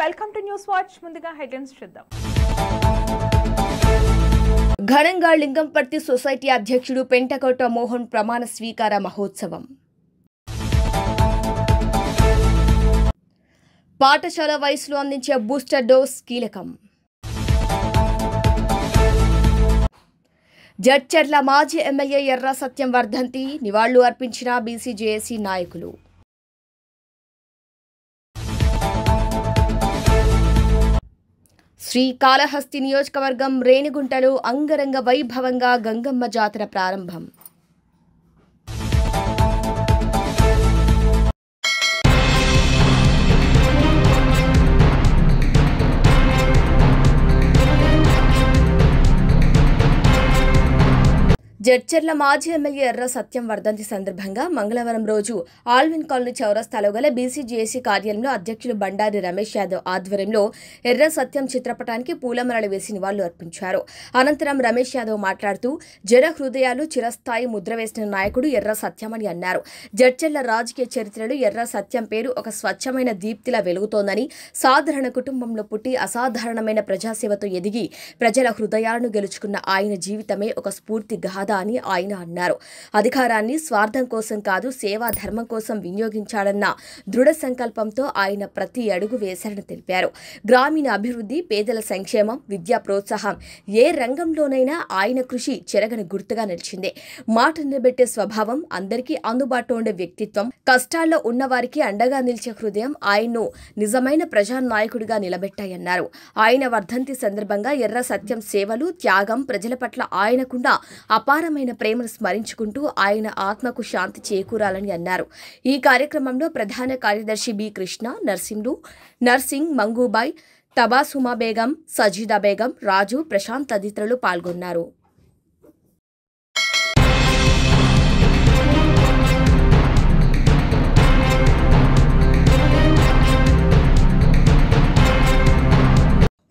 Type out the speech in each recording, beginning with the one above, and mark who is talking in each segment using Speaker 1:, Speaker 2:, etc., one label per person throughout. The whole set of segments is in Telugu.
Speaker 1: Welcome to news watch. ముందుగా హెడ్లైన్స్ చూద్దాం.
Speaker 2: ఘనంగా లింగంపర్తి సొసైటీ అధ్యక్షుడు పెంటకోట మోహన్ ప్రమాణ స్వీకార మహోత్సవం. పాఠశాల వయసులో అందించే బూస్టర్ డోస్ కీలకం. జడ్చర్ల మాజీ ఎమ్మెల్యే ఎర్ర సత్యం వర్ధంతి నివాళులు అర్పించిన బీసీజేఏసీ నాయకులు. శ్రీకాళహస్తి నియోజకవర్గం రేణిగుంటలో అంగరంగ వైభవంగా గంగమ్మ జాతర ప్రారంభం. జడ్చర్ల మాజీ ఎమ్మెల్యే ఎర్ర సత్యం వర్ధంతి సందర్భంగా మంగళవారం రోజు ఆల్విన్ కాలనీ చౌరస్తాలో గల బీసీజేఏసీ కార్యాలయంలో అధ్యక్షులు బండారి రమేష్ యాదవ్ ఆధ్వర్యంలో ఎర్ర సత్యం చిత్రపటానికి పూలమాలలు వేసి నివాళులు అర్పించారు. అనంతరం రమేష్ యాదవ్ మాట్లాడుతూ జన హృదయాలు చిరస్థాయి ముద్ర వేసిన నాయకుడు ఎర్ర సత్యం అని అన్నారు. జడ్చర్ల రాజకీయ చరిత్రలో ఎర్ర సత్యం పేరు ఒక స్వచ్ఛమైన దీప్తిలా వెలుగుతోందని, సాధారణ కుటుంబంలో పుట్టి అసాధారణమైన ప్రజాసేవతో ఎదిగి ప్రజల హృదయాలను గెలుచుకున్న ఆయన జీవితమే ఒక స్ఫూర్తి గాథ అని ఆయన అన్నారు. అధికారాన్ని స్వార్థం కోసం కాదు, సేవా ధర్మం కోసం వినియోగించాలన్న దృఢ సంకల్పంతో ఆయన ప్రతి అడుగు వేశారని తెలిపారు. గ్రామీణ అభివృద్ధి, పేదల సంక్షేమం, విద్యా ప్రోత్సాహం ఏ రంగంలోనైనా ఆయన కృషి చెరగని గుర్తుగా నిలిచింది. మాట నిలబెట్టే స్వభావం, అందరికీ అందుబాటులో ఉండే వ్యక్తిత్వం, కష్టాల్లో ఉన్నవారికి అండగా నిలిచే హృదయం ఆయన్ను నిజమైన ప్రజానాయకుడిగా నిలబెట్టాయన్నారు. ఆయన వర్ధంతి సందర్భంగా ఎర్ర సత్యం సేవలు, త్యాగం, ప్రజల పట్ల ఆయనకున్న అపారమైన ప్రేమను స్మరించుకుంటూ ఆయన ఆత్మకు శాంతి చేకూరాలని అన్నారు. ఈ కార్యక్రమంలో ప్రధాన కార్యదర్శి బి కృష్ణ, నర్సింగ్, మంగూబాయ్, తబాసుమా బేగం, సజీదా బేగం, రాజు, ప్రశాంత్ తదితరులు పాల్గొన్నారు.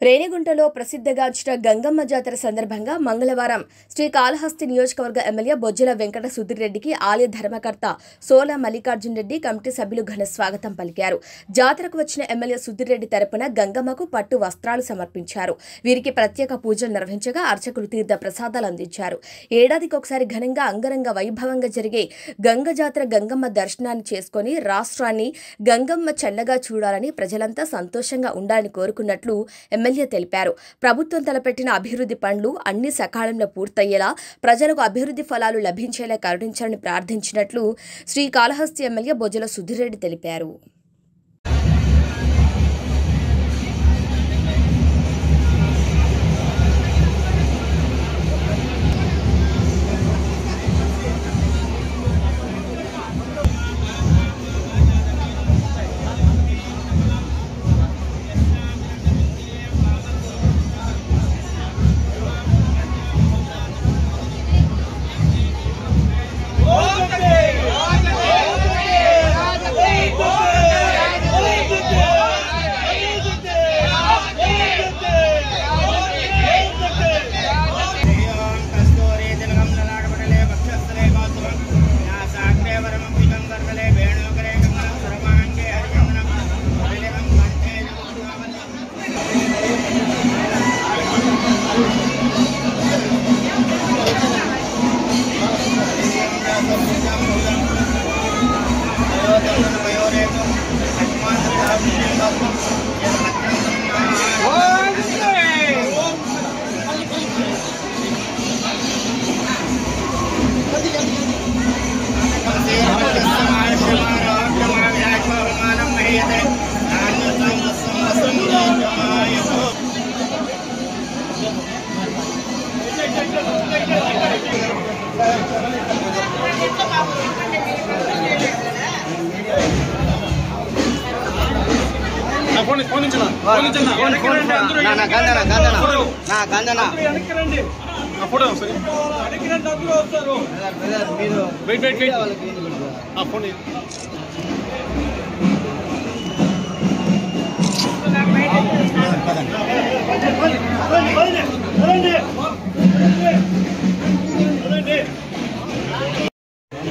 Speaker 2: రేణిగుంటలో ప్రసిద్ధిగాంచిన గంగమ్మ జాతర సందర్భంగా మంగళవారం శ్రీకాళహస్తి నియోజకవర్గ ఎమ్మెల్యే బొజ్జల వెంకట సుధీర్రెడ్డికి ఆలయ ధర్మకర్త సోల మల్లికార్జున్ రెడ్డి, కమిటీ సభ్యులు ఘన స్వాగతం పలికారు. జాతరకు వచ్చిన ఎమ్మెల్యే సుధీర్రెడ్డి తరపున గంగమ్మకు పట్టు వస్త్రాలు సమర్పించారు. వీరికి ప్రత్యేక పూజలు నిర్వహించగా అర్చకులు తీర్థ ప్రసాదాలు అందించారు. ఏడాదికి ఒకసారి ఘనంగా అంగరంగ వైభవంగా జరిగే గంగ జాతర గంగమ్మ దర్శనాన్ని చేసుకుని రాష్ట్రాన్ని గంగమ్మ చల్లగా చూడాలని, ప్రజలంతా సంతోషంగా ఉండాలని కోరుకున్నట్లు ఎమ్మెల్యే తెలిపారు. ప్రభుత్వం తలపెట్టిన అభివృద్ధి పనులు అన్ని సకాలంలో పూర్తయ్యేలా, ప్రజలకు అభివృద్ధి ఫలాలు లభించేలా కరుణించాలని ప్రార్థించినట్లు శ్రీకాళహస్తి ఎమ్మెల్యే బొజ్జల సుధీర్రెడ్డి తెలిపారు.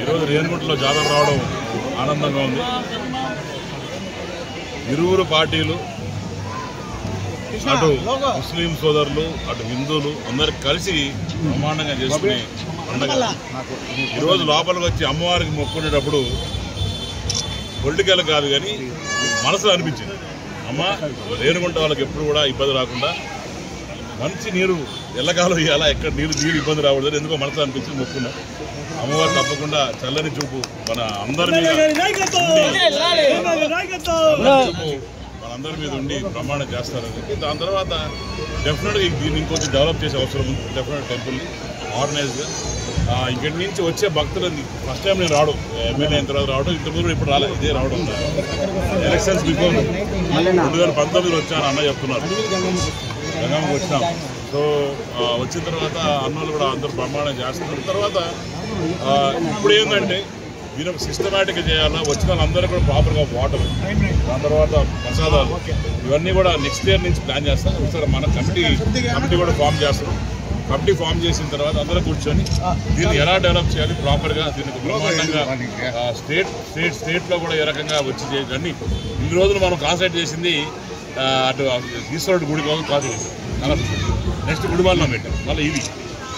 Speaker 3: ఈరోజు రేణిగుంటలో జాతర రావడం ఆనందంగా ఉంది. ఇరువురు పార్టీలు అటు ముస్లిం సోదరులు అటు హిందువులు అందరు కలిసి బ్రహ్మాండంగా చేసుకునే పండుగ. ఈరోజు లోపలికి వచ్చి అమ్మవారికి మొక్కునేటప్పుడు పొలిటికల్ కాదు కానీ మనసులో అనిపించింది, అమ్మ రేణుగుంట వాళ్ళకి ఎప్పుడు కూడా ఇబ్బంది రాకుండా మంచి నీరు ఎల్లకాలం ఇవ్వాలా, ఎక్కడ నీరు ఇబ్బంది రాకూడదు ఎందుకో మనసులో అనిపించింది మొక్కున్నాం. అమ్మవారు తప్పకుండా చల్లని చూపు మన అందరి మీద మనందరి మీద ఉండి ప్రమాణం చేస్తారని చెప్పి దాని తర్వాత డెఫినెట్గా దీన్ని ఇంకొంచెం డెవలప్ చేసే అవసరం ఉంది. డెఫినెట్ టెంపుల్ ఆర్గనైజ్గా ఇక్కడి నుంచి వచ్చే భక్తులు ఫస్ట్ టైం నేను రావడం, ఎమ్మెల్యే అయిన తర్వాత రావడం, ఇంతకుముందు ఇప్పుడు రాలేదు, ఇదే రావడం. ఎలక్షన్స్ బిఫోర్ 2019 వచ్చాను అన్న చెప్తున్నారు, గంగమ్మకి వచ్చినాం. సో వచ్చిన తర్వాత అన్నలు కూడా అందరూ ప్రమాణం చేస్తున్నారు. తర్వాత ఇప్పుడు ఏంటంటే మీరు సిస్టమేటిక్గా చేయాలా, వచ్చిన వాళ్ళందరూ కూడా ప్రాపర్గా వాటర్, దాని తర్వాత ప్రసాదాలు ఇవన్నీ కూడా నెక్స్ట్ ఇయర్ నుంచి ప్లాన్ చేస్తాం. ఒకసారి మన కమిటీ కూడా ఫామ్ చేస్తాం. కమిటీ ఫామ్ చేసిన తర్వాత అందరూ కూర్చొని దీన్ని ఎలా డెవలప్ చేయాలి ప్రాపర్గా, దీనికి బ్రహ్మాండంగా స్టేట్లో కూడా ఏ రకంగా వచ్చి చేయాలని ఇన్ని రోజులు మనం కాన్సన్ట్రేట్ చేసింది అటు ఈశ్వరుడు గుడి కోసం కాన్సన్ట్రేట్ చేసాం. నెక్స్ట్ గుడివాళ్ళలో పెట్టాం, మళ్ళీ ఇది.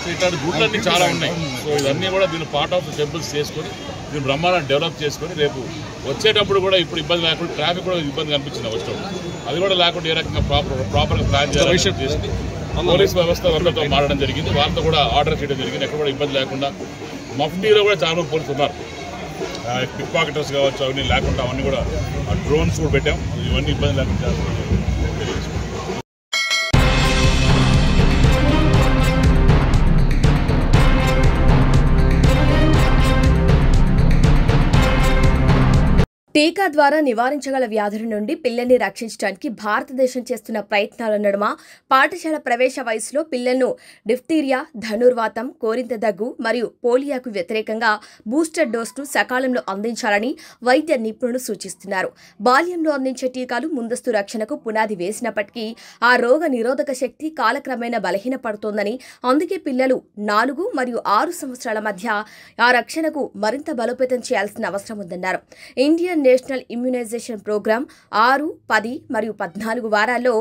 Speaker 3: సో ఇట్లాంటి గుడ్లన్నీ చాలా ఉన్నాయి. సో ఇవన్నీ కూడా దీన్ని పార్ట్ ఆఫ్ టెంపుల్స్ చేసుకొని దీన్ని బ్రహ్మాండాన్ని డెవలప్ చేసుకొని రేపు వచ్చేటప్పుడు కూడా ఇప్పుడు ఇబ్బంది లేకుండా ట్రాఫిక్ కూడా ఇబ్బంది కనిపించింది వచ్చేటప్పుడు, అది కూడా లేకుండా ఏ రకంగా ప్రాపర్గా ప్లాన్ చేయాలి చేసి పోలీస్ వ్యవస్థ అందరితో మారడం జరిగింది, వాళ్ళతో కూడా ఆర్డర్ చేయడం జరిగింది. ఎక్కడ కూడా ఇబ్బంది లేకుండా మఫ్టీలో కూడా చాలా మంది పోలీసులు ఉన్నారు, పిక్ పాకెటర్స్ కావచ్చు అవన్నీ లేకుండా అవన్నీ కూడా డ్రోన్స్ కూడా పెట్టాం, ఇవన్నీ ఇబ్బంది లేకుండా చేస్తాం.
Speaker 2: టీకా ద్వారా నివారించగల వ్యాధుల నుండి పిల్లల్ని రక్షించడానికి భారతదేశం చేస్తున్న ప్రయత్నాల నడుమ పాఠశాల ప్రవేశ వయసులో పిల్లలను డిఫ్తీరియా, ధనుర్వాతం, కోరింత దగ్గు మరియు పోలియోకు వ్యతిరేకంగా బూస్టర్ డోస్ను సకాలంలో అందించాలని వైద్య నిపుణులు సూచిస్తున్నారు. బాల్యంలో అందించే టీకాలు ముందస్తు రక్షణకు పునాది వేసినప్పటికీ ఆ రోగ నిరోధక శక్తి కాలక్రమేణా బలహీనపడుతోందని, అందుకే పిల్లలు 4 మరియు 6 సంవత్సరాల మధ్య ఆ రక్షణకు మరింత బలోపేతం చేయాల్సిన అవసరం ఉందన్నారు. ఇండియన్ నేషనల్ ఇమ్యునైజేషన్ ప్రోగ్రాం 6, 10 మరియు 14 వారాల్లో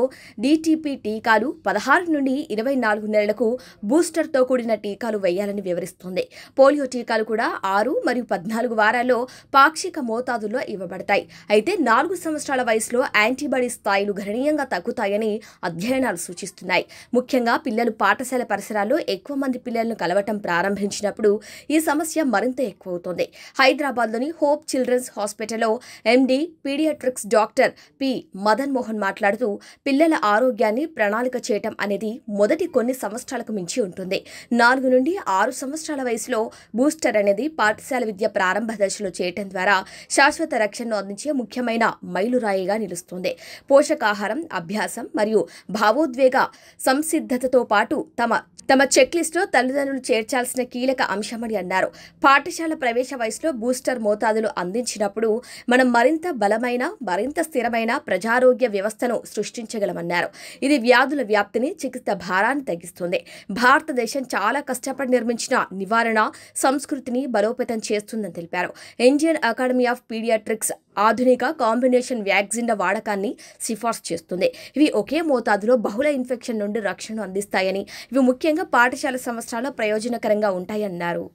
Speaker 2: DTP టీకాలు, 16 నుండి 24 నెలలకు బూస్టర్తో కూడిన టీకాలు వేయాలని వివరిస్తోంది. పోలియో టీకాలు కూడా 6 మరియు 14 వారాల్లో పాక్షిక మోతాదుల్లో ఇవ్వబడతాయి. అయితే 4 సంవత్సరాల వయసులో యాంటీబాడీ స్థాయిలు గణనీయంగా తగ్గుతాయని అధ్యయనాలు సూచిస్తున్నాయి. ముఖ్యంగా పిల్లలు పాఠశాల పరిసరాల్లో ఎక్కువ మంది పిల్లలను కలవటం ప్రారంభించినప్పుడు ఈ సమస్య మరింత ఎక్కువవుతోంది. హైదరాబాద్లోని హోప్ చిల్డ్రన్స్ హాస్పిటల్లో MD paediatrics doctor P Madan Mohan మాట్లాడుతూ, పిల్లల ఆరోగ్యాన్ని ప్రణాళిక చేయటం అనేది మొదటి కొన్ని సంవత్సరాలకు మించి ఉంటుంది. 4 నుండి 6 సంవత్సరాల వయసులో బూస్టర్ అనేది పాఠశాల విద్య ప్రారంభ దశలో చేయటం ద్వారా శాశ్వత రక్షణను అందించే ముఖ్యమైన మైలురాయిగా నిలుస్తుంది. పోషకాహారం, అభ్యాసం మరియు భావోద్వేగ సంసిద్ధతతో పాటు తమ చెక్లిస్ట్లో తల్లిదండ్రులు చేర్చాల్సిన కీలక అంశమని అన్నారు. పాఠశాల ప్రవేశ వయసులో బూస్టర్ మోతాదులు అందించినప్పుడు మనం మరింత బలమైన, మరింత స్థిరమైన ప్రజారోగ్య వ్యవస్థను సృష్టించగలమన్నారు. ఇది వ్యాధుల వ్యాప్తిని, చికిత్స భారాన్ని తగ్గిస్తుంది. భారతదేశం చాలా కష్టపడి నిర్మించిన నివారణ సంస్కృతిని బలోపేతం చేస్తుందని తెలిపారు. ఇండియన్ అకాడమీ ఆఫ్ పీడియాట్రిక్స్ ఆధునిక కాంబినేషన్ వ్యాక్సిన్ల వాడకాన్ని సిఫార్సు చేస్తుంది. ఇవి ఒకే మోతాదులో బహుళ ఇన్ఫెక్షన్ నుండి రక్షణను అందిస్తాయని, ఇవి ముఖ్యంగా పాఠశాల సంవత్సరాల్లో ప్రయోజనకరంగా ఉంటాయన్నారు.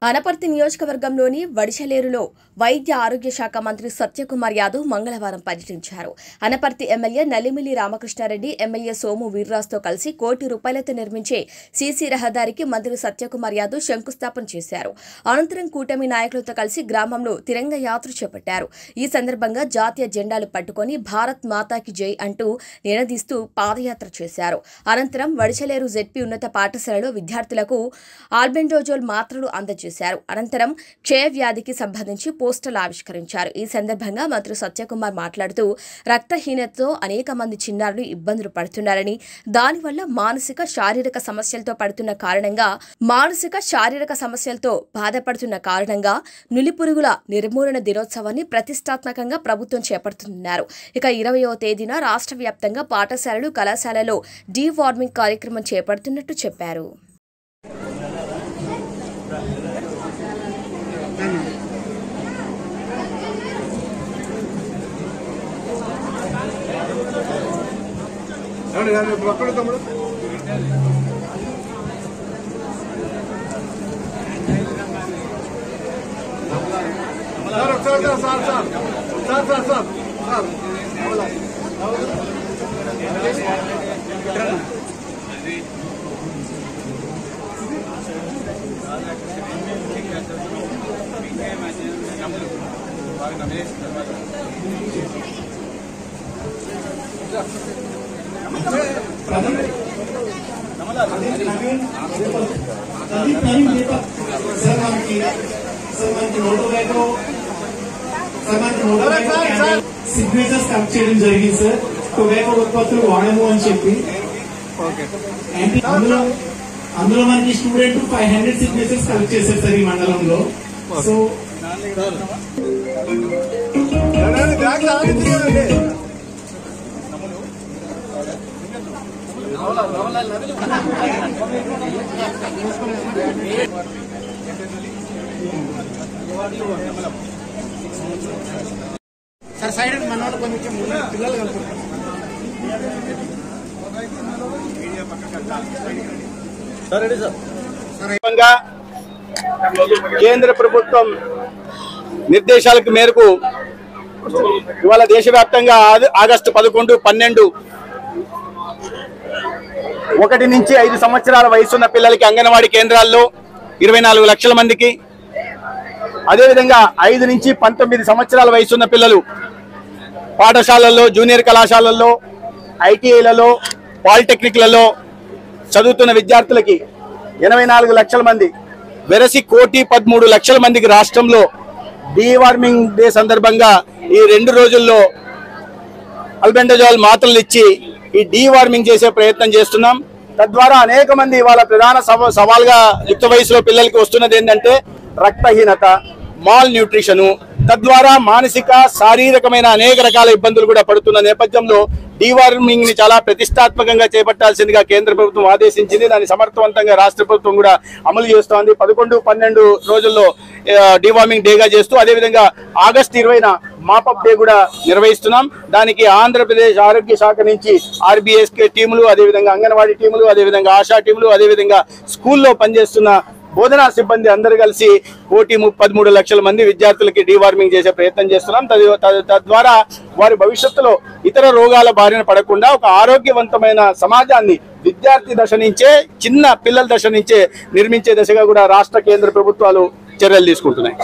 Speaker 2: అనపర్తి నియోజకవర్గంలోని వడిశలేరులో వైద్య ఆరోగ్య శాఖ మంత్రి సత్యకుమార్ యాదవ్ మంగళవారం పర్యటించారు. అనపర్తి ఎమ్మెల్యే నల్లిమిల్లి రామకృష్ణారెడ్డి, ఎమ్మెల్యే సోము వీర్రాజుతో కలిసి ₹1 కోటి నిర్మించే సీసీ రహదారికి మంత్రి సత్యకుమార్ యాదవ్ శంకుస్థాపన చేశారు. అనంతరం కూటమి నాయకులతో కలిసి గ్రామంలో తిరంగ యాత్ర చేపట్టారు. ఈ సందర్భంగా జాతీయ జెండాలు పట్టుకుని భారత్ మాతాకి జై అంటూ నినదిస్తూ పాదయాత్ర చేశారు. అనంతరం వడిశలేరు జెడ్పీ ఉన్నత పాఠశాలలో విద్యార్థులకు ఆల్బెండోజోల్ మాత్రలు అందజేశారు. అనంతరం క్షయ వ్యాధికి సంబంధించి పోస్టర్లు ఆవిష్కరించారు. ఈ సందర్భంగా మంత్రి సత్యకుమార్ మాట్లాడుతూ, రక్తహీనతతో అనేక మంది చిన్నారులు ఇబ్బందులు పడుతున్నారని, దానివల్ల మానసిక శారీరక సమస్యలతో బాధపడుతున్న కారణంగా నులిపురుగుల నిర్మూలన దినోత్సవాన్ని ప్రతిష్టాత్మకంగా ప్రభుత్వం చేపడుతున్నారు. ఇక 20వ తేదీన రాష్ట్ర వ్యాప్తంగా పాఠశాలలు, కళాశాలలో డీ వార్మింగ్ కార్యక్రమం చేపడుతున్నట్టు చెప్పారు.
Speaker 4: సిగ్నేచర్స్ కలెక్ట్ చేయడం జరిగింది సార్. టొబాకో ఉత్పత్తులు వాడము అని చెప్పి అందులో మనకి స్టూడెంట్ 500 సిగ్నేచర్స్ కలెక్ట్ చేశారు సార్ ఈ మండలంలో. సో సార్ సైడ్ మన వాళ్ళు కొంచెం పిల్లలు కలుపుకుంటారు.
Speaker 5: కేంద్ర ప్రభుత్వం నిర్దేశాలకు మేరకు ఇవాళ దేశవ్యాప్తంగా ఆగస్టు 11, 12 1 నుంచి 5 సంవత్సరాల వయసున్న పిల్లలకి అంగన్వాడీ కేంద్రాల్లో 24 లక్షల మందికి, అదేవిధంగా 5 నుంచి 19 సంవత్సరాల వయసున్న పిల్లలు పాఠశాలల్లో, జూనియర్ కళాశాలల్లో, ఐటీఐలలో, పాలిటెక్నిక్లలో చదువుతున్న విద్యార్థులకి 84 లక్షల మంది, వెరసి 1,13,00,000 మందికి రాష్ట్రంలో డీవార్మింగ్ డే సందర్భంగా ఈ 2 రోజుల్లో అల్బెండజోల్ మాత్రలు ఇచ్చి ఈ డీవార్మింగ్ చేసే ప్రయత్నం చేస్తున్నాం. తద్వారా అనేక మంది వాళ్ళ ప్రధాన సవాల్గా యుక్త వయసులో పిల్లలకి వస్తున్నది ఏంటంటే రక్తహీనత, మాల్ న్యూట్రిషను, తద్వారా మానసిక శారీరకమైన అనేక రకాల ఇబ్బందులు కూడా పడుతున్న నేపథ్యంలో డీవార్మింగ్ ని చాలా ప్రతిష్టాత్మకంగా చేపట్టాల్సిందిగా కేంద్ర ప్రభుత్వం ఆదేశించింది. దాన్ని సమర్థవంతంగా రాష్ట్ర ప్రభుత్వం కూడా అమలు చేస్తోంది. 11, 12 రోజుల్లో డీవార్మింగ్ డేగా చేస్తూ, అదేవిధంగా ఆగస్టు 20న మాపప్ డే కూడా నిర్వహిస్తున్నాం. దానికి ఆంధ్రప్రదేశ్ ఆరోగ్య శాఖ నుంచి ఆర్బీఎస్కే టీములు, అదేవిధంగా అంగన్వాడీ టీములు, అదేవిధంగా ఆశా టీములు, అదేవిధంగా స్కూల్లో పనిచేస్తున్న బోధనా సిబ్బంది అందరూ కలిసి 1,13,00,000 మంది విద్యార్థులకి డీవార్మింగ్ చేసే ప్రయత్నం చేస్తున్నాం. తద్వారా వారి భవిష్యత్తులో ఇతర రోగాల బారిన పడకుండా ఒక ఆరోగ్యవంతమైన సమాజాన్ని విద్యార్థి దశ నుంచే, చిన్న పిల్లల దశ నుంచే నిర్మించే దశగా కూడా రాష్ట్ర కేంద్ర ప్రభుత్వాలు చర్యలు తీసుకుంటున్నాయి.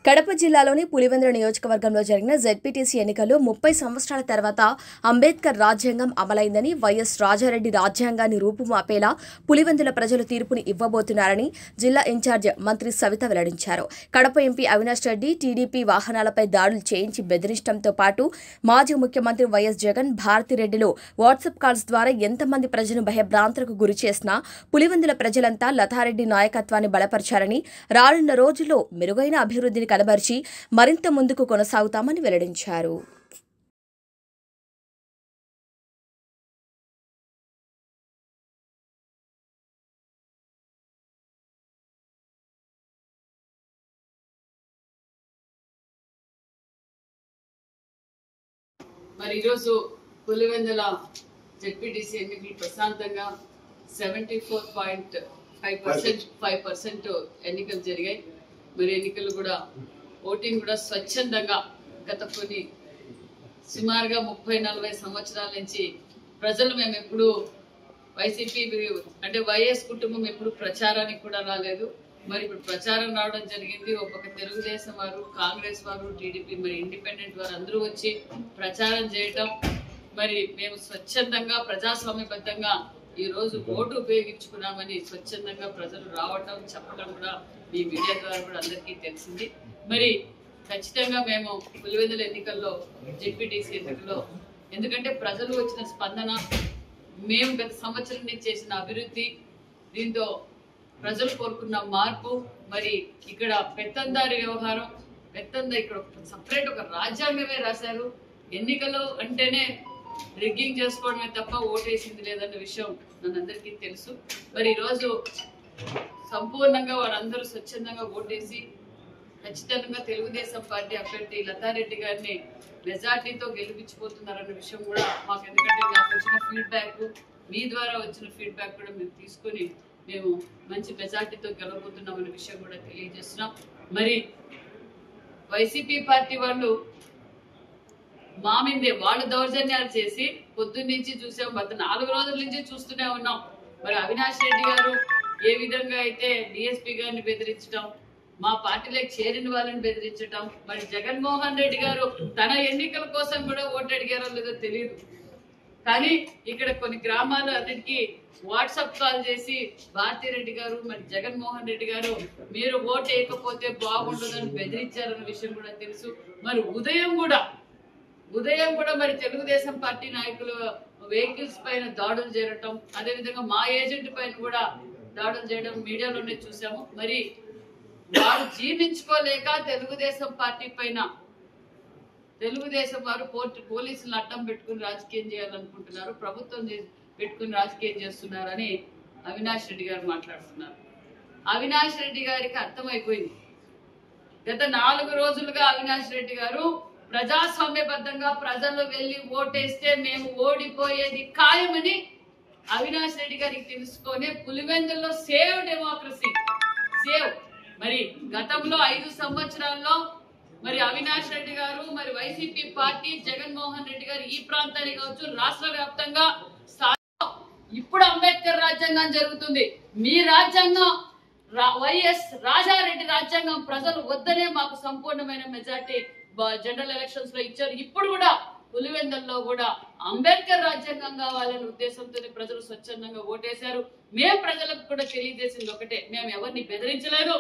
Speaker 2: కడప జిల్లాలోని పులివెందుల నియోజకవర్గంలో జరిగిన జెడ్పీటీసీ ఎన్నికల్లో 30 సంవత్సరాల తర్వాత అంబేద్కర్ రాజ్యాంగం అమలైందని, వైఎస్ రాజారెడ్డి రాజ్యాంగాన్ని రూపుమాపేలా పులివెందుల ప్రజలు తీర్పుని ఇవ్వబోతున్నారని జిల్లా ఇన్ఛార్జ్ మంత్రి సవిత వెల్లడించారు. కడప ఎంపీ అవినాష్ రెడ్డి టీడీపీ వాహనాలపై దాడులు చేయించి బెదిరించడంతో పాటు మాజీ ముఖ్యమంత్రి వైఎస్ జగన్, భారతిరెడ్డిలు వాట్సాప్ కాల్స్ ద్వారా ఎంతమంది ప్రజలను భయభ్రాంతులకు గురి చేసినా పులివెందుల ప్రజలంతా లతారెడ్డి నాయకత్వాన్ని బలపరిచారని, రానున్న రోజుల్లో మెరుగైన అభివృద్ధిని కనబరిచి మరింత ముందుకు కొనసాగుతామని వెల్లడించారు.
Speaker 6: మరి ఈరోజు పులివెందుల జెడ్పీటీసీ ఎన్నికలు ప్రశాంతంగా 74.5% ఎన్నికలు జరిగాయి. మరి ఎన్నికలు కూడా ఓటింగ్ కూడా స్వచ్ఛందంగా గత కొన్ని సుమారుగా 30-40 సంవత్సరాల నుంచి ప్రజలు మేము ఎప్పుడు వైసీపీ అంటే వైఎస్ కుటుంబం ఎప్పుడు ప్రచారానికి కూడా రాలేదు. మరి ఇప్పుడు ప్రచారం రావడం జరిగింది. ఒక పక్క తెలుగుదేశం వారు, కాంగ్రెస్ వారు, టీడీపీ, మరి ఇండిపెండెంట్ వారు అందరూ వచ్చి ప్రచారం చేయటం, మరి మేము స్వచ్ఛందంగా ప్రజాస్వామ్యబద్ధంగా ఈ రోజు ఓటు ఉపయోగించుకున్నామని స్వచ్ఛందంగా ప్రజలు రావటం, చెప్పడం కూడా ఈ మీడియా ద్వారా కూడా అందరికీ తెలిసింది. మరి ఖచ్చితంగా మేము పులివెందుల ఎన్నికల్లో, జెడ్పీటీసీ ఎన్నికల్లో, ఎందుకంటే ప్రజలు వచ్చిన స్పందన, మేము గత సంవత్సరం నుంచి చేసిన అభివృద్ధి, దీంతో ప్రజలు కోరుకున్న మార్పు, మరి ఇక్కడ పెత్తందారి వ్యవహారం, ఇక్కడ సపరేట్ ఒక రాజ్యాంగమే రాశారు. ఎన్నికలు అంటేనే రిగ్గింగ్ చేసుకోవడమే తప్ప ఓటేసింది లేదన్న విషయం మనందరికీ తెలుసు. మరి ఈరోజు సంపూర్ణంగా వాళ్ళందరూ స్వచ్ఛందంగా ఓటేసి ఖచ్చితంగా తెలుగుదేశం పార్టీ అభ్యర్థి లతారెడ్డి గారిని మెజార్టీతో గెలిపించిపోతున్నారన్న విషయం కూడా మాకు, ఎందుకంటే నాకు వచ్చిన ఫీడ్బ్యాక్, మీ ద్వారా వచ్చిన ఫీడ్బ్యాక్ కూడా మేము తీసుకొని మేము మంచి మెజార్టీతో గెలవబోతున్నామన్న విషయం కూడా తెలియజేస్తున్నాం. మరి వైసీపీ పార్టీ వాళ్ళు మా మీదే వాళ్ళు దౌర్జన్యాలు చేసి పొద్దున్నుంచి చూసాం, గత 4 రోజుల నుంచి చూస్తూనే ఉన్నాం. మరి అవినాష్ రెడ్డి గారు ఏ విధంగా అయితే డిఎస్పీ గారిని బెదిరించడం, మా పార్టీలోకి చేరిన వాళ్ళని బెదిరించడం, మరి జగన్మోహన్ రెడ్డి గారు తన ఎన్నికల కోసం కూడా ఓటు అడిగారో లేదో తెలియదు, కానీ ఇక్కడ కొన్ని గ్రామాలు అన్నిటికీ వాట్సాప్ కాల్ చేసి భారతిరెడ్డి గారు మరి జగన్మోహన్ రెడ్డి గారు మీరు ఓటు వేయకపోతే బాగుండదని బెదిరించారన్న విషయం కూడా తెలుసు. మరి ఉదయం కూడా మరి తెలుగుదేశం పార్టీ నాయకులు వెహికల్స్ పైన దాడులు జరగటం, అదేవిధంగా మా ఏజెంట్ పైన కూడా దాడులు చేయడం మీడియాలోనే చూసాము. మరి వారు జీర్ణించుకోలేక తెలుగుదేశం పార్టీ పైన తెలుగుదేశం వారు పోలీసులను అడ్డం పెట్టుకుని రాజకీయం చేయాలనుకుంటున్నారు, ప్రభుత్వం పెట్టుకుని రాజకీయం చేస్తున్నారని అవినాష్ రెడ్డి గారు మాట్లాడుతున్నారు. అవినాష్ రెడ్డి గారికి అర్థమైపోయింది. గత 4 రోజులుగా అవినాష్ రెడ్డి గారు ప్రజాస్వామ్యబద్ధంగా ప్రజల్లో వెళ్లి ఓటేస్తే మేము ఓడిపోయేది ఖాయమని అవినాష్ రెడ్డి గారికి తెలుసుకొని పులివెందుల్లో సేవ్ డెమోక్రసీ సేవ్, మరి గతంలో 5 సంవత్సరాల్లో మరి అవినాష్ రెడ్డి గారు మరి వైసీపీ పార్టీ జగన్మోహన్ రెడ్డి గారు ఈ ప్రాంతానికి కావచ్చు రాష్ట్ర వ్యాప్తంగా ఇప్పుడు అంబేద్కర్ రాజ్యాంగం జరుగుతుంది. మీ రాజ్యాంగం వైఎస్ రాజారెడ్డి రాజ్యాంగం ప్రజలు వద్దనే మాకు సంపూర్ణమైన మెజార్టీ జనరల్ ఎలక్షన్స్ లో ఇచ్చారు. ఇప్పుడు కూడా పులివెందుల్లో కూడా అంబేద్కర్ రాజ్యాంగం కావాలనే ఉద్దేశంతో ప్రజలు స్వచ్ఛందంగా ఓటేశారు. మేము ప్రజలకు కూడా తెలియజేసింది ఒకటే, మేము ఎవరిని బెదిరించలేదు.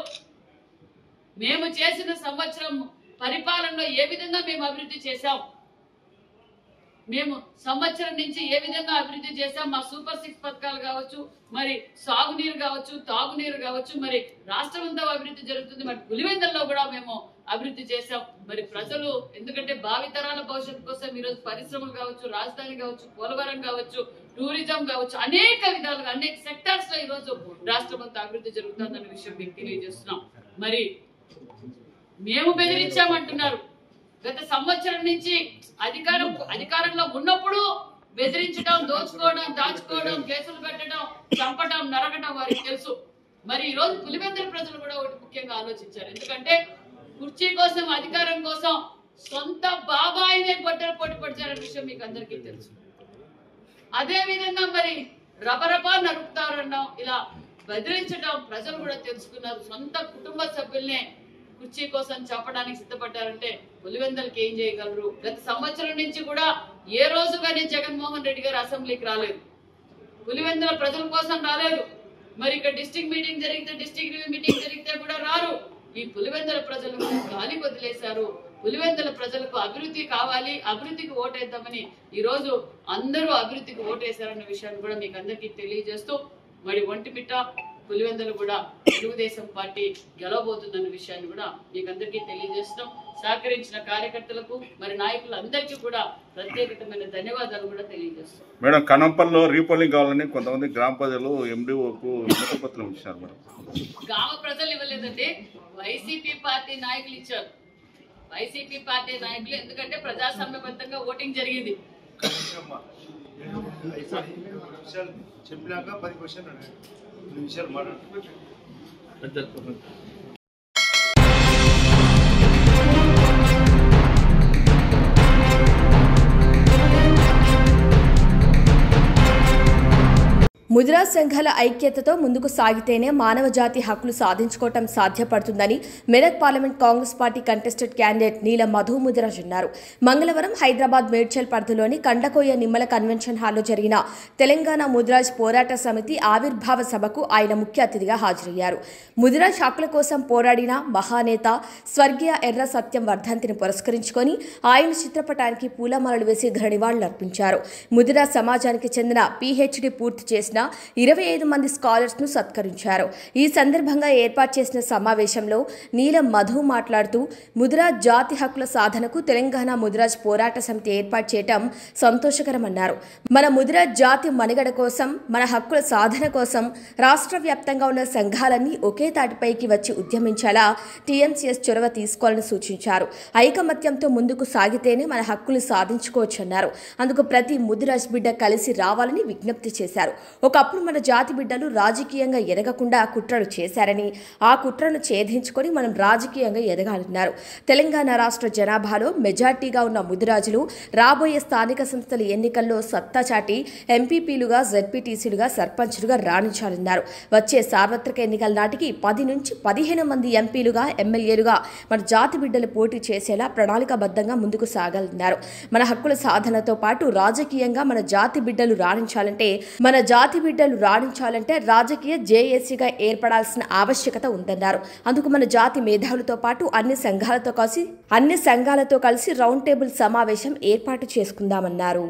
Speaker 6: మేము చేసిన సంవత్సరం పరిపాలనలో ఏ విధంగా మేము అభివృద్ధి చేశాం, మేము సంవత్సరం నుంచి ఏ విధంగా అభివృద్ధి చేశాం, మా సూపర్ 6 పథకాలు కావచ్చు, మరి సాగునీరు కావచ్చు, తాగునీరు కావచ్చు, మరి రాష్ట్రం అంతా అభివృద్ధి జరుగుతుంది. మరి పులివెందుల్లో కూడా మేము అభివృద్ధి చేశాం. మరి ప్రజలు ఎందుకంటే భావితరాల భవిష్యత్తు కోసం ఈరోజు పరిశ్రమలు కావచ్చు, రాజధాని కావచ్చు, పోలవరం కావచ్చు, టూరిజం కావచ్చు, అనేక విధాలుగా అనేక సెక్టార్స్ లో ఈరోజు రాష్ట్రం అంతా అభివృద్ధి జరుగుతుందన్న విషయం మీకు తెలియజేస్తున్నాం. మరి మేము బెదిరించామంటున్నారు. గత సంవత్సరం నుంచి అధికారంలో ఉన్నప్పుడు బెదిరించడం, దోచుకోవడం, దాచుకోవడం, కేసులు పెట్టడం, చంపడం, నరకడం వారికి తెలుసు. మరి ఈ రోజు పులివెందుల ప్రజలు కూడా ఒకటి ముఖ్యంగా ఆలోచించారు. ఎందుకంటే కుర్చీ కోసం, అధికారం కోసం సొంత బాబాయినే గొడ్డలు పోటీ పడిచారనే విషయం మీకు అందరికీ తెలుసు. అదే విధంగా మరి రబరబా నరుకుతారన్నాం, ఇలా బెదిరించడం ప్రజలు కూడా తెలుసుకున్నారు. సొంత కుటుంబ సభ్యుల్నే కుర్చీ కోసం చెప్పడానికి సిద్ధపడ్డారంటే పులివెందులకి ఏం చేయగలరు? గత సంవత్సరం నుంచి కూడా ఏ రోజు కానీ జగన్మోహన్ రెడ్డి గారు అసెంబ్లీకి రాలేదు, పులివెందుల ప్రజల కోసం రాలేదు. మరి ఇక్కడ డిస్ట్రిక్ట్ మీటింగ్ జరిగితే, డిస్ట్రిక్ట్ రివ్యూ మీటింగ్ జరిగితే కూడా రారు. ఈ పులివెందుల ప్రజలు గాలి వదిలేశారు. పులివెందుల ప్రజలకు అభివృద్ధి కావాలి, అభివృద్ధికి ఓటేద్దామని ఈ రోజు అందరూ అభివృద్ధికి ఓటేశారన్న విషయాన్ని కూడా మీకు అందరికీ తెలియజేస్తూ, మరి ఒంటిమిట్ట పులివెందులు కూడా తెలుగుదేశం పార్టీ గెలవబోతుందన్న విషయాన్ని కూడా మీకు అందరికీ తెలియజేస్తున్నాం. సహకరించిన కార్యకర్తలకు మరి నాయకులందరికీ కూడా ప్రత్యేకమైన ధన్యవాదాలు కూడా తెలియజేస్తున్నాం.
Speaker 7: మేడం, కనంపల్లో రీపోలింగ్ కావాలని కొంతమంది గ్రామ ప్రజలు ఎండిఓకు పత్రం ఇచ్చారు. మేడం,
Speaker 6: గ్రామ ప్రజలు ఇవ్వలేదండి, వైసీపీ పార్టీ నాయకులు ఇచ్చారు. వైసీపీ పార్టీ నాయకులు, ఎందుకంటే ప్రజాస్వామ్యబద్ధంగా ఓటింగ్ జరిగింది.
Speaker 8: చెప్పినాక 10 క్వశ్చన్ నిమిషాలు మాట్లాడుతున్నారు.
Speaker 2: ముద్రా సంఘాల ఐక్యతతో ముందుకు సాగితేనే మానవ జాతి హక్కులు సాధించుకోవటం సాధ్యపడుతుందని Medak parliament Congress party contested candidate Neela Madhu Mudiraj అన్నారు. మంగళవారం హైదరాబాద్ మేడ్చల్ పరిధిలోని కండకోయ నిమ్మల కన్వెన్షన్ హాల్లో జరిగిన తెలంగాణ ముదిరాజ్ పోరాట సమితి ఆవిర్భావ సభకు ఆయన ముఖ్య అతిథిగా హాజరయ్యారు. ముదిరాజ్ హక్కుల కోసం పోరాడిన మహానేత స్వర్గీయ ఎర్ర సత్యం వర్ధంతిని పురస్కరించుకొని ఆయన చిత్రపటానికి పూలమాలలు వేసి ఘన నివాళులర్పించారు. ముదిరాజ్ సమాజానికి చెందిన పీహెచ్డీ పూర్తి చేసిన 25 మంది స్కాలర్స్ను సత్కరించారు. ఈ సందర్భంగా ఏర్పాటు చేసిన సమావేశంలో నీలం మధు మాట్లాడుతూ ముదిరాజ్ జాతి హక్కుల సాధనకు తెలంగాణ ముదిరాజ్ పోరాట సమితి ఏర్పాటు చేయడం సంతోషకరమన్నారు. మన ముదిరాజ్ జాతి మనుగడ కోసం, మన హక్కుల సాధన కోసం రాష్ట్ర వ్యాప్తంగా ఉన్న సంఘాలన్నీ ఒకే తాటిపైకి వచ్చి ఉద్యమించాలా టీఎంసీఎస్ చొరవ తీసుకోవాలని సూచించారు. ఐకమత్యంతో ముందుకు సాగితేనే మన హక్కులు సాధించుకోవచ్చన్నారు. అందుకు ప్రతి ముదిరాజ్ బిడ్డ కలిసి రావాలని విజ్ఞప్తి చేశారు. ఒకప్పుడు మన జాతి బిడ్డలు రాజకీయంగా ఎదగకుండా కుట్రలు చేశారని, ఆ కుట్రను ఛేదించుకొని మనం రాజకీయంగా ఎదగాలన్నారు. తెలంగాణ రాష్ట్ర జనాభాలో మెజార్టీగా ఉన్న ముదిరాజులు రాబోయే స్థానిక సంస్థల ఎన్నికల్లో సత్తా చాటి ఎంపీపీలుగా, జెడ్పీటీసీలుగా, సర్పంచులుగా రాణించాలన్నారు. వచ్చే సార్వత్రిక ఎన్నికల నాటికి 10 నుంచి 15 మంది ఎంపీలుగా, ఎమ్మెల్యేలుగా మన జాతి బిడ్డలు పోటీ చేసేలా ప్రణాళికాబద్ధంగా ముందుకు సాగాలన్నారు. మన హక్కుల సాధనతో పాటు రాజకీయంగా మన జాతి బిడ్డలు రాణించాలంటే రాజకీయ జేఏసీగా ఏర్పడాల్సిన ఆవశ్యకత ఉందన్నారు. అందుకు మన జాతి మేధావులతో పాటు అన్ని సంఘాలతో కలిసి రౌండ్ టేబుల్ సమావేశం ఏర్పాటు చేసుకుందామన్నారు.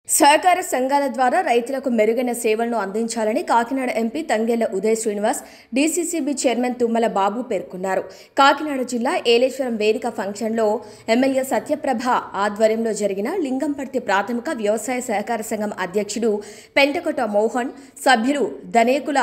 Speaker 2: సహకార సంఘాల ద్వారా రైతులకు మెరుగైన సేవలను అందించాలని Kakinada MP Tangella Uday Srinivas, DCCB chairman Tummala Babu పేర్కొన్నారు. కాకినాడ జిల్లా ఏలేశ్వరం వేదిక ఫంక్షన్లో ఎమ్మెల్యే సత్యప్రభ ఆధ్వర్యంలో జరిగిన లింగంపర్తి ప్రాథమిక వ్యవసాయ సహకార సంఘం అధ్యక్షుడు పెంటకొట మోహన్, సభ్యులు ధనేకుల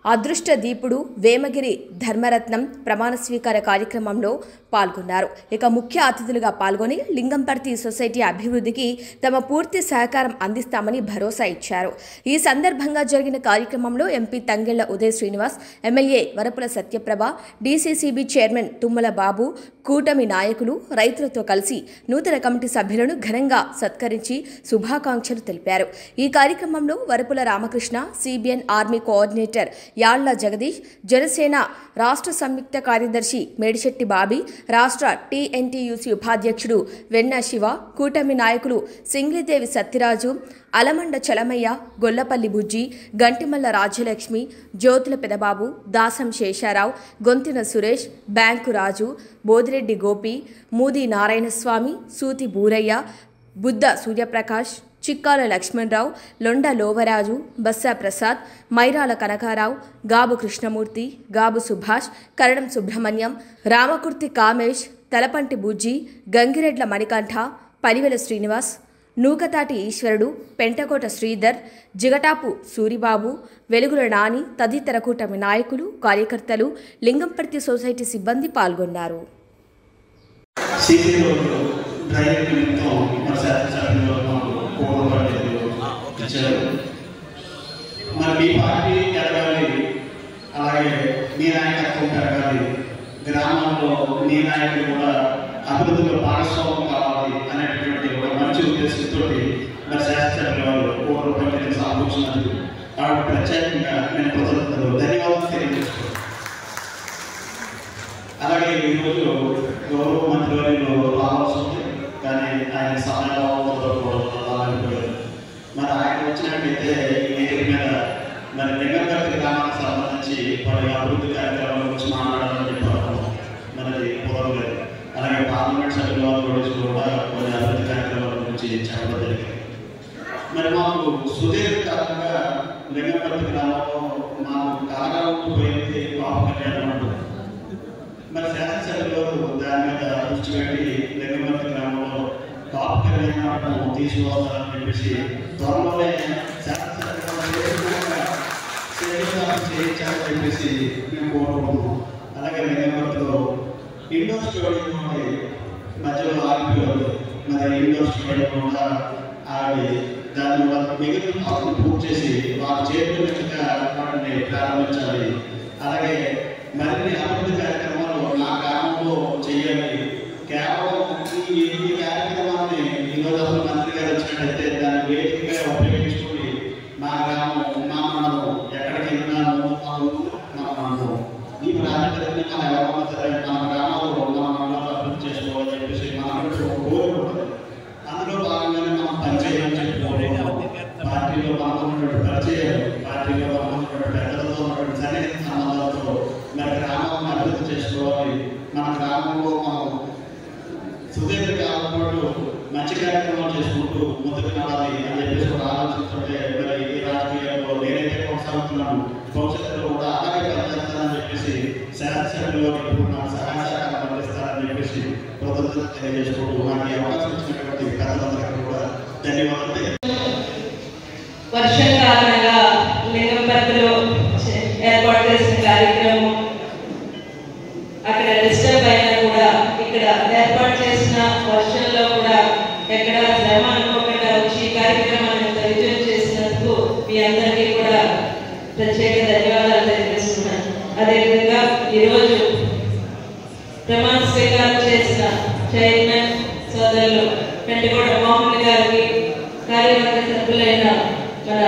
Speaker 2: అదృష్ట దీపుడు, వేమగిరి ధర్మరత్నం ప్రమాణ స్వీకార కార్యక్రమంలో పాల్గొన్నారు. ఇక ముఖ్య అతిథులుగా పాల్గొని లింగంపర్తి సొసైటీ అభివృద్ధికి తమ పూర్తి సహకారం అందిస్తామని భరోసా ఇచ్చారు. ఈ సందర్భంగా జరిగిన కార్యక్రమంలో MP Tangella Uday Srinivas, MLA Varapula Satyaprabha, DCCB chairman Tummala Babu, కూటమి నాయకులు రైతులతో కలిసి నూతన కమిటీ సభ్యులను ఘనంగా సత్కరించి శుభాకాంక్షలు తెలిపారు. ఈ కార్యక్రమంలో Varupula Ramakrishna, CBN army coordinator Yalla Jagadish, Janasena రాష్ట్ర సంయుక్త కార్యదర్శి మేడిశెట్టి బాబీ, రాష్ట్ర టీఎన్టీయూసీ ఉపాధ్యక్షుడు వెన్న శివ, కూటమి నాయకులు సింగిలిదేవి సత్యరాజు, అలమండ చలమయ్య, గొల్లపల్లి బుజ్జి, గంటిమల్ల రాజ్యలక్ష్మి, జ్యోతుల పెదబాబు, దాసం శేషారావు, గొంతిన సురేష్, బ్యాంకు రాజు, బోదిరెడ్డి గోపి, మూది నారాయణస్వామి, సూతి బూరయ్య, బుద్ధ సూర్యప్రకాష్, చిక్కాల లక్ష్మణరావు, లొండ లోవరాజు, బస్సా ప్రసాద్, మైరాల కనకారావు, గాబు కృష్ణమూర్తి, గాబు సుభాష్, కరణం సుబ్రహ్మణ్యం, రామకుర్తి కామేష్, తలపంటి బుజ్జి, గంగిరెడ్ల మణికంఠ, పలివెల శ్రీనివాస్, నూకతాటి ఈశ్వరుడు, పెంటకోట శ్రీధర్, జిగటాపు సూరిబాబు, వెలుగుల నాని తదితర కూటమి నాయకులు, కార్యకర్తలు, లింగంపర్తి సొసైటీ సిబ్బంది పాల్గొన్నారు.
Speaker 4: మరి మీ పార్టీ ఎదగాలి, అలాగే మీ నాయకత్వం పెరగాలి, గ్రామంలో మీ నాయకులు కూడా అభివృద్ధిలో భాగస్వామ్యం కావాలి అనేటువంటి ఒక మంచి ఉద్దేశంతో మరి శాస్త్రజ్ఞ వారు ₹1 సమకూర్చున్నారు. కాబట్టి ప్రత్యేకంగా నేను కృతజ్ఞతలు, ధన్యవాదాలు తెలియజేస్తున్నాను. అలాగే ఈరోజు గౌరవ మంత్రి వారిలో రావాల్సి ఉంది, కానీ ఆయన సమయంలో మరి ఆయన వచ్చినట్టయితే ఈ వేదిక మీద మరి లింగంపర్తి గ్రామానికి సంబంధించి పలు అభివృద్ధి కార్యక్రమాల గురించి మాట్లాడాలని చెప్పారు మనది కుదరలేదు. అలాగే పార్లమెంట్ సభ్యుల గురించి కూడా కొన్ని అభివృద్ధి కార్యక్రమాల గురించి చెప్పడం జరిగింది. మరి మాకు సుదీర్ఘకాలంగా లింగంపర్తి గ్రామంలో మాకు కాలం పోయింది బాబు కళ్యాణం అంటారు. మరి శాసనసభ్యులు దాని మీద దృష్టి పెట్టి లింగంపర్తి గ్రామంలో బాబు కళ్యాణం తీసుకువస్తారని చెప్పేసి త్వరలోనే చేయించాలని చెప్పేసి మేము కోరుకుంటున్నాం. అలాగే లింగంపర్తిలో ఇండోర్ స్టేడియం మధ్యలో ఆగిపోయారు. మరి ఇండోర్ స్టేడియం కూడా ఆడి దాని మిగిలిన పనులు పూర్తి చేసి వారి చేతుల మీదుగా వాటిని ప్రారంభించాలి. అలాగే మరిన్ని అభివృద్ధి కార్యక్రమాలు నా గ్రామంలో చేయాలి. కేవలం ఈ కార్యక్రమాన్ని ఈరోజు అసలు మంత్రి గారు వచ్చినట్టయితే దాన్ని వేదికగా ఉపయోగించుకుని మా గ్రామం, మా మండలం ఎక్కడికి వెళ్ళినాము మనం ఈ ప్రాంతాన్ని మనం ఎవరైనా సరే మన గ్రామంలో మన మండలంలో అభివృద్ధి చేసుకోవాలని చెప్పేసి మనకు కోరిక ఉంటుంది. అందులో భాగంగానే మనం పరిచయం చెప్పుకోవడం, పార్టీలో మనకున్నటువంటి పరిచయం, పార్టీలో మనకున్నటువంటి పెద్దలతో ఉన్నటువంటి సన్నిహిత సంబంధాలతో మరి గ్రామాలను అభివృద్ధి చేసుకోవాలి, మన గ్రామంలో మనం సుదీర్ఘకాలం పాటు మంచి కార్యక్రమాలు చేసుకుంటూ ముందుకు నడాలి అని చెప్పేసి ఒక ఆలోచించుకుంటే మరి ఈ రాజకీయాల్లో నేనైతే కొనసాగుతున్నాను, భవిష్యత్తులో కూడా అలాగే పనిచేస్తానని చెప్పేసి శాసనసభ్యుల్లో నాకు సహాయ సహకారం అందిస్తారని చెప్పేసి కృతజ్ఞతలు తెలియజేసుకుంటూ నాకు ఈ అవకాశం ఇచ్చినటువంటి పెద్దలందరికీ కూడా ధన్యవాదాలు.
Speaker 9: వర్షం కారణంగా లింగంపర్తిలో ఏర్పాటు చేసిన కార్యక్రమం అక్కడ డిస్టర్బ్ అయినా కూడా ఇక్కడ ఏర్పాటు చేసిన వర్షంలో కూడా ఎక్కడ శ్రమ అనుకోకుండా వచ్చి కార్యక్రమాన్ని విజయం చేసినందుకు మీ అందరికీ కూడా ప్రత్యేక ధన్యవాదాలు తెలియజేస్తున్నాను. అదేవిధంగా ఈరోజు ప్రమాణ స్వీకారం చేసిన చైర్మన్ సోదరులు పెంటగూడ మోహన్ గారికి, కార్యవర్గ సభ్యులైన మన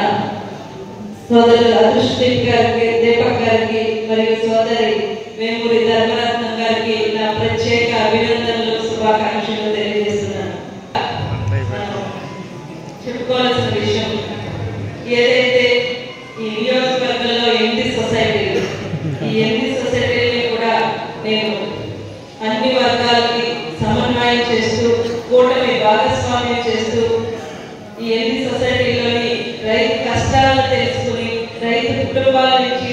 Speaker 9: సోదరులు అదృష్టదీప్ గారికి, దీపక్ గారికి మరియు సోదరి వేమూరి ధర్మరత్నం గారికి నా ప్రత్యేక అభినందనలు, శుభాకాంక్షలు తెలియజేస్తున్నాను. చెప్పుకోవాల్సిన విషయం ఏదైతే ఈ నియోజకవర్గంలో ఎంపీ సొసైటీలు, ఈ ఎంపీ సొసైటీని కూడా నేను అన్ని వర్గాలకి సమన్వయం చేస్తూ కూటమి భాగస్వామ్యం చేస్తూ ఈ ఎంపీ సొసైటీలోని రైతు కష్టాలను తెలుసుకుని రైతు కుటుంబాల నుంచి